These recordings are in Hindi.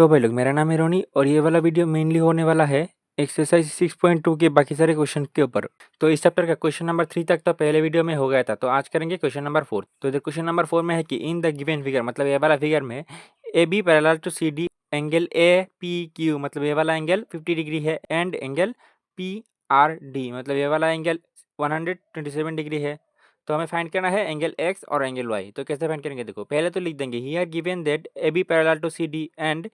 तो भाई लोग, मेरा नाम है रोनी और ये वाला वीडियो मेनली होने वाला है एक्सरसाइज 6.2 के बाकी सारे क्वेश्चन के ऊपर। तो इस चैप्टर का क्वेश्चन नंबर 3 तक तो पहले वीडियो में हो गया था, तो आज करेंगे क्वेश्चन नंबर 4। तो इधर क्वेश्चन नंबर 4 में है कि इन द गिवन फिगर, मतलब ये वाला फिगर में A B parallel to C D, angle A P Q, मतलब ये वाला एंगल 50 डिग्री है, and angle P R D, मतलब ये वाला एंगल 127 डिग्री है। तो हमें फाइंड करना है एंगल एक्स और एंगल वाई। तो कैसे फाइंड करेंगे, देखो पहले तो लिख देंगे here given that A B parallel to C D and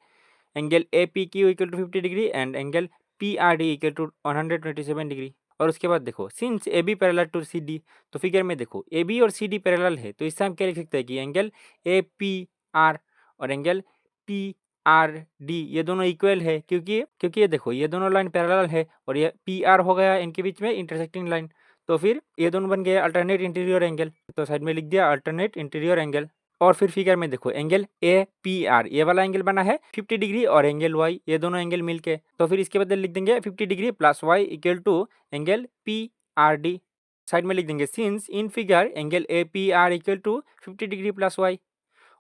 angle A P Q equal to 50 degree and angle P R D equal to 127 degree. और उसके बाद देखो since A B parallel to C D, तो फिगर में देखो ए बी और सी डी पैरेलल है, तो इससे हम क्या लिख सकते हैं कि एंगल ए पी आर और एंगल पी आर डी ये दोनों इक्वल है, क्योंकि ये देखो ये दोनों लाइन पैरेलल है और ये पी आर हो गया इनके बीच में इंटरसेक्टिंग लाइन। तो फिर ये दोनों बन गए अल्टरनेट इंटीरियर एंगल, तो साइड में लिख दिया अल्टरनेट इंटीरियर एंगल। और फिर फिगर में देखो एंगल ए पी आर ये वाला एंगल बना है 50 डिग्री और एंगल वाई ये दोनों एंगल मिलके, तो फिर इसके बदले लिख देंगे 50 degree plus Y equal to angle P R D. Side में लिख देंगे since in figure angle A P R equal to 50 degree plus Y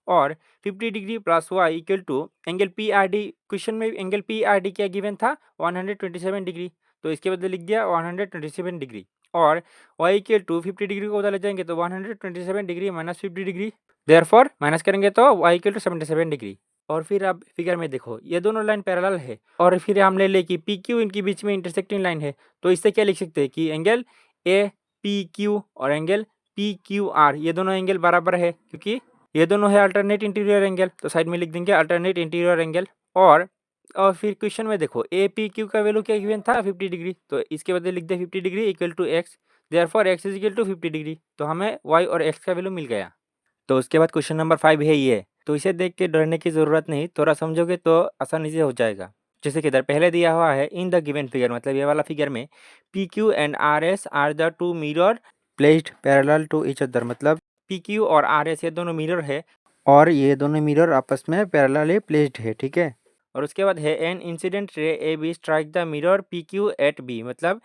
और 50 degree plus Y equal to angle P R D. Question में एंगल पी आर डी क्या गिवन था 127 डिग्री, तो इसके बदले लिख दिया 127 डिग्री। और y इक्वल टू 50 डिग्री को उधर ले जाएंगे तो 127 degree minus 50 degree, therefore minus करेंगे तो y इक्वल टू 77 डिग्री। और फिर अब फिगर में देखो ये दोनों लाइन पैरेलल है और फिर हम ले कि पी क्यू इनके बीच में इंटरसेक्टिंग लाइन है, तो इससे क्या लिख सकते हैं कि एंगल ए पी क्यू और एंगल पी क्यू आर ये दोनों एंगल बराबर है, क्योंकि ये दोनों है अल्टरनेट इंटीरियर एंगल, तो साइड में लिख देंगे अल्टरनेट इंटीरियर एंगल। और फिर क्वेश्चन में देखो ए पी क्यू का वैल्यू क्या गिवन था 50 डिग्री, तो इसके बदले लिख दे 50 degree equal to X, therefore X is equal to 50 degree, तो हमें वाई और एक्स का वैल्यू मिल गया। तो उसके बाद क्वेश्चन नंबर 5 है ये, तो इसे देख के डरने की ज़रूरत नहीं, थोड़ा समझोगे तो आसानी से हो जाएगा। जैसे कि इधर पहले दिया हुआ है इन द गिवन फिगर, मतलब ये वाला फिगर में P Q and R S are the two mirror placed parallel to each other, मतलब पी क्यू और आर एस ये दोनों मिरर है और ये दोनों मिरर आपस में पैरेलली प्लेस्ड है, ठीक है। और उसके बाद है an incident ray A B strike the mirror P Q at B, मतलब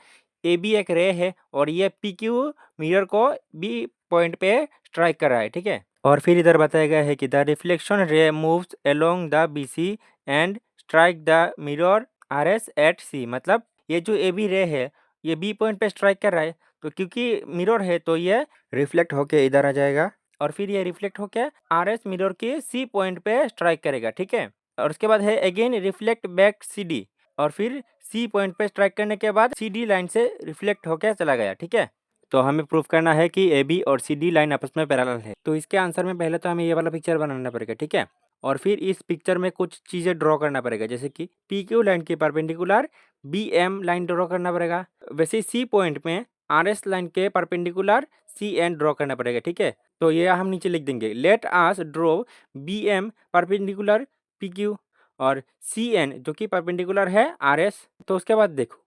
ए बी एक रे है और ये पी क्यू मिरर को बी पॉइंट पे स्ट्राइक कर रहा है, ठीक है। और फिर इधर बताया गया है कि the reflection ray moves along the B C and strike the mirror R S at C, मतलब ये जो ए बी रे है ये बी पॉइंट पे स्ट्राइक कर रहा है, तो क्योंकि मिरर है तो ये रिफ्लेक्ट होके इधर आ जाएगा और फिर ये रिफ्लेक्ट होके आर एस मिरर के सी पॉइंट पे स्ट्राइक करेगा, ठीक है। और उसके बाद है again reflect back C D, और फिर सी पॉइंट पे स्ट्राइक करने के बाद सी डी लाइन से रिफ्लेक्ट होकर चला गया, ठीक है। तो हमें प्रूफ करना है कि ए बी और सी डी लाइन आपस में पैरेलल है, तो इसके आंसर में पहले तो हमें ये वाला पिक्चर बनाना पड़ेगा, ठीक है। और फिर इस पिक्चर में कुछ चीज़ें ड्रॉ करना पड़ेगा, जैसे कि पी क्यू लाइन के perpendicular B M line draw करना पड़ेगा, वैसे ही सी पॉइंट में आर एस लाइन के परपेंडिकुलर सी एन ड्रॉ करना पड़ेगा, ठीक है। तो ये हम नीचे लिख देंगे let us draw B M perpendicular P Q और सी एन जो कि परपेंडिकुलर है आर एस। तो उसके बाद देखो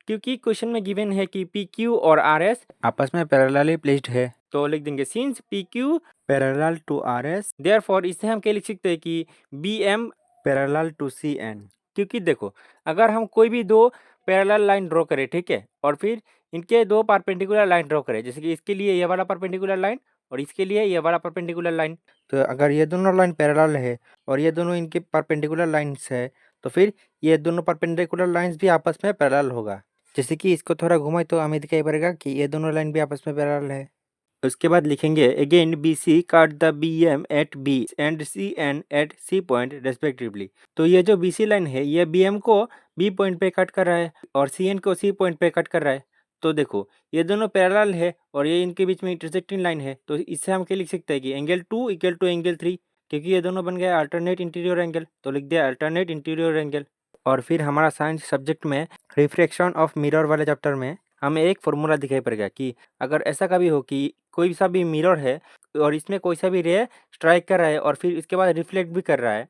क्योंकि क्वेश्चन में गिवन है कि पी क्यू और आर एस आपस में पैरेलली प्लेस्ड है, तो लिख देंगे since P Q parallel to R S, therefore इससे हम क्या लिख सकते हैं कि B M parallel to C N. क्योंकि देखो अगर हम कोई भी दो पैरेलल लाइन ड्रॉ करें, ठीक है, और फिर इनके दो परपेंडिकुलर लाइन ड्रॉ करें, जैसे कि इसके लिए ये वाला परपेंडिकुलर लाइन और इसके लिए ये वाला परपेंडिकुलर लाइन, तो अगर ये दोनों लाइन पैरेलल है और ये दोनों इनके परपेंडिकुलर लाइन्स है, तो फिर ये दोनों परपेंडिकुलर लाइन्स भी आपस में पैरेलल होगा। जैसे कि इसको थोड़ा घुमाए तो हमें दिखाई पड़ेगा कि ये दोनों लाइन भी आपस में पैरेलल है। उसके बाद लिखेंगे again B C cut the B M at B and C N at C point respectively. तो ये जो बी सी लाइन है ये बी एम को बी पॉइंट पे कट कर रहा है और सी एन को सी पॉइंट पे कट कर रहा है। तो देखो ये दोनों पैरेलल है और ये इनके बीच में इंटरसेक्टिंग लाइन है, तो इससे हम क्या लिख सकते हैं कि एंगल 2 इक्वल टू एंगल 3, क्योंकि ये दोनों बन गए अल्टरनेट इंटीरियर एंगल, तो लिख दिया अल्टरनेट इंटीरियर एंगल। और फिर हमारा साइंस सब्जेक्ट में रिफ्रैक्शन ऑफ मिरर वाले चैप्टर में हमें एक फॉर्मूला दिखाई पड़ेगा कि अगर ऐसा कभी हो कि कोई सा भी मिरर है और इसमें कोई सा भी रे स्ट्राइक कर रहा है और फिर इसके बाद रिफ्लेक्ट भी कर रहा है,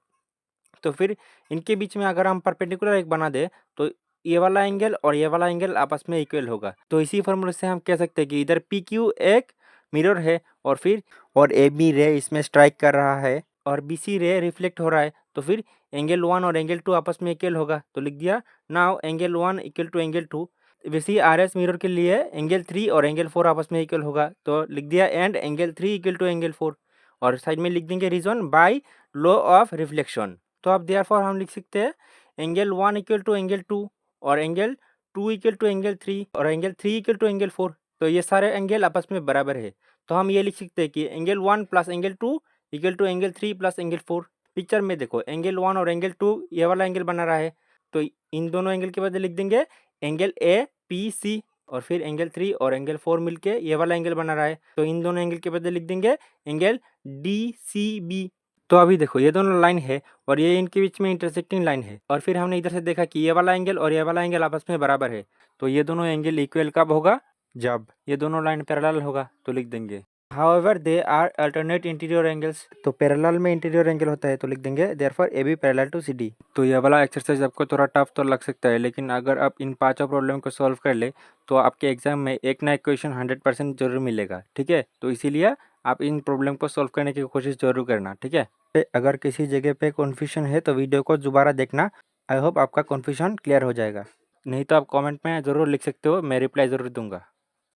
तो फिर इनके बीच में अगर हम परपेंडिकुलर एक बना दे तो ये वाला एंगल और ये वाला एंगल आपस में इक्वल होगा। तो इसी फॉर्मूले से हम कह सकते हैं कि इधर पी क्यू एक मिरर है और फिर ए बी रे इसमें स्ट्राइक कर रहा है और बी सी रे रिफ्लेक्ट हो रहा है, तो फिर एंगल 1 और एंगल 2 आपस में इक्वल होगा, तो लिख दिया now angle 1 equal to angle 2। वैसे ही आर एस मिरर के लिए एंगल 3 और एंगल 4 आपस में इक्वल होगा, तो लिख दिया and angle 3 equal to angle 4। और साइड में लिख देंगे reason by law of reflection. तो अब देयरफॉर हम लिख सकते हैं एंगल 1 इक्वल टू एंगल 2 और एंगल 2 इक्वल टू एंगल 3 और एंगल 3 इक्वल टू एंगल 4। तो ये सारे एंगल आपस में बराबर है। तो हम ये लिख सकते हैं कि angle 1 plus angle 2 equal to angle 3 plus angle 4। Picture में देखो एंगल 1 और एंगल 2 ये वाला एंगल बना रहा है, तो इन दोनों एंगल के बदले लिख देंगे एंगल ए पी सी, और फिर एंगल 3 और एंगल 4 मिलके ये वाला एंगल बना रहा है, तो इन दोनों एंगल के बदले लिख देंगे एंगल डी सी बी। तो अभी देखो ये दोनों लाइन है और ये इनके बीच में इंटरसेक्टिंग लाइन है, और फिर हमने इधर से देखा कि ये वाला एंगल और ये वाला एंगल आपस में बराबर है। तो ये दोनों एंगल इक्वल कब होगा? जब ये दोनों लाइन पैरेलल होगा, तो लिख देंगे however they are alternate interior angles. तो पैरेलल में इंटीरियर एंगल होता है, तो लिख देंगे therefore A B parallel to C D. तो ये वाला एक्सरसाइज आपको थोड़ा टफ तो लग सकता है, लेकिन अगर आप इन पांचों प्रॉब्लम को सॉल्व कर ले तो आपके एग्जाम में एक ना एक क्वेश्चन 100% जरूर मिलेगा। ठीक है, तो इसीलिए आप इन प्रॉब्लम को सॉल्व करने की कोशिश जरूर करना। ठीक है, अगर किसी जगह पे कन्फ्यूजन है तो वीडियो को दोबारा देखना। आई होप आपका कन्फ्यूजन क्लियर हो जाएगा। नहीं तो आप कमेंट में ज़रूर लिख सकते हो, मैं रिप्लाई ज़रूर दूंगा।